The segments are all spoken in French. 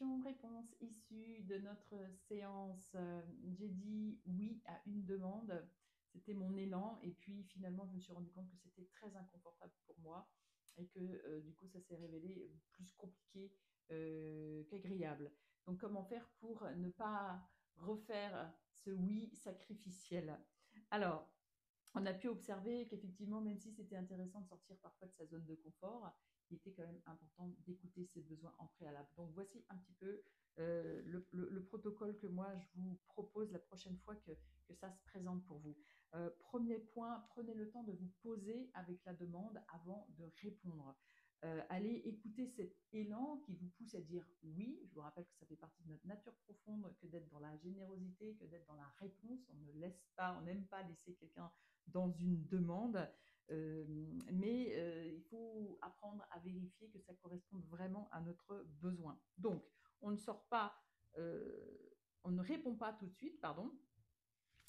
questions-réponses issues de notre séance. J'ai dit oui à une demande, c'était mon élan, et puis finalement je me suis rendu compte que c'était très inconfortable pour moi et que du coup ça s'est révélé plus compliqué qu'agréable. Donc comment faire pour ne pas refaire ce oui sacrificiel? Alors, on a pu observer qu'effectivement, même si c'était intéressant de sortir parfois de sa zone de confort, il était quand même important d'écouter ses besoins en préalable. Donc voici un petit peu le protocole que moi je vous propose la prochaine fois que ça se présente pour vous. Premier point, prenez le temps de vous poser avec la demande avant de répondre. Allez écouter cet élan qui vous pousse à dire oui. Je vous rappelle que ça fait partie de notre nature profonde que d'être dans la générosité, que d'être dans la réponse. On ne laisse pas, on n'aime pas laisser quelqu'un dans une demande, mais il faut apprendre à vérifier que ça corresponde vraiment à notre besoin. Donc, on ne sort pas, on ne répond pas tout de suite, pardon,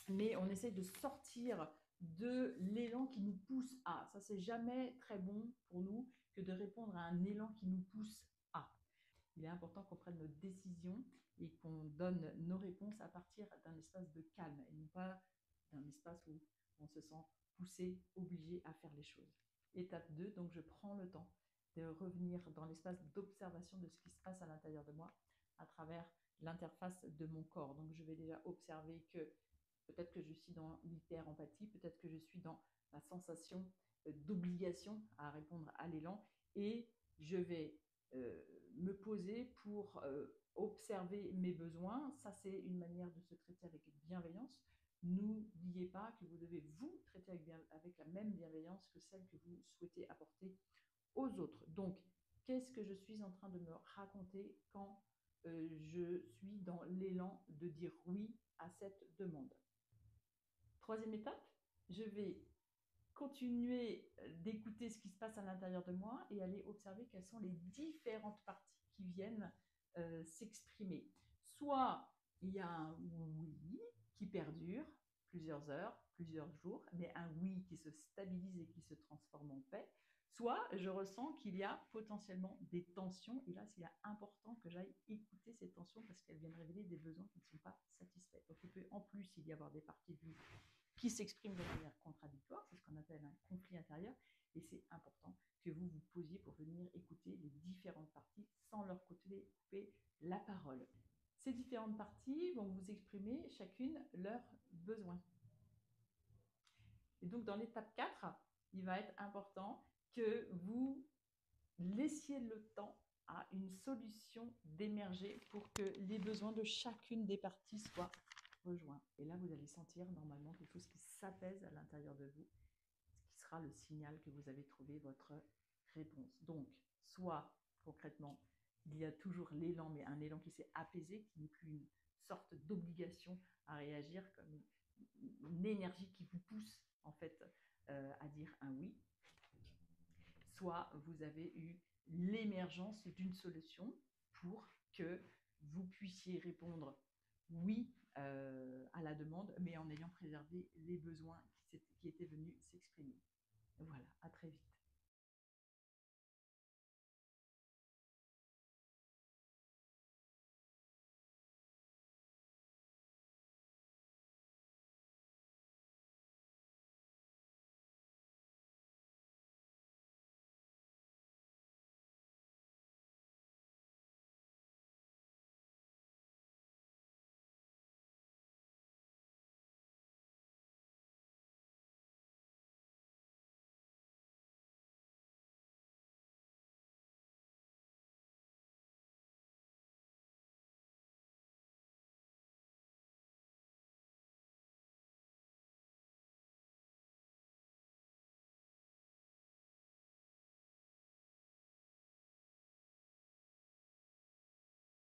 mais on essaie de sortir de l'élan qui nous pousse à. Ça, c'est jamais très bon pour nous que de répondre à un élan qui nous pousse à. Il est important qu'on prenne nos décisions et qu'on donne nos réponses à partir d'un espace de calme et non pas d'un espace où on se sent poussé, obligé à faire les choses. Étape 2, donc je prends le temps de revenir dans l'espace d'observation de ce qui se passe à l'intérieur de moi à travers l'interface de mon corps. Donc je vais déjà observer que peut-être que je suis dans l'hyper-empathie, peut-être que je suis dans la sensation d'obligation à répondre à l'élan, et je vais me poser pour observer mes besoins. Ça, c'est une manière de se traiter avec bienveillance. N'oubliez pas que vous devez vous traiter avec la même bienveillance que celle que vous souhaitez apporter aux autres. Donc, qu'est-ce que je suis en train de me raconter quand je suis dans l'élan de dire oui à cette demande? Troisième étape, je vais continuer d'écouter ce qui se passe à l'intérieur de moi et aller observer quelles sont les différentes parties qui viennent s'exprimer. Soit il y a un oui qui perdure plusieurs heures, plusieurs jours, mais un oui qui se stabilise et qui se transforme en paix. Soit je ressens qu'il y a potentiellement des tensions, et là, c'est important que j'aille écouter ces tensions parce qu'elles viennent révéler des besoins qui ne sont pas satisfaits. Donc, il peut en plus y avoir des parties de vous qui s'expriment de manière contradictoire, c'est ce qu'on appelle un conflit intérieur, et c'est important que vous vous posiez pour venir écouter les différentes parties sans leur couper la parole. Ces différentes parties vont vous exprimer chacune leurs besoins. Et donc dans l'étape 4, il va être important que vous laissiez le temps à une solution d'émerger pour que les besoins de chacune des parties soient rejoints. Et là, vous allez sentir normalement quelque chose qui s'apaise à l'intérieur de vous, ce qui sera le signal que vous avez trouvé votre réponse. Donc, soit concrètement, il y a toujours l'élan, mais un élan qui s'est apaisé, qui n'est plus une sorte d'obligation à réagir, comme une énergie qui vous pousse en fait à dire un oui. Soit vous avez eu l'émergence d'une solution pour que vous puissiez répondre oui à la demande, mais en ayant préservé les besoins qui étaient venus s'exprimer. Voilà, à très vite.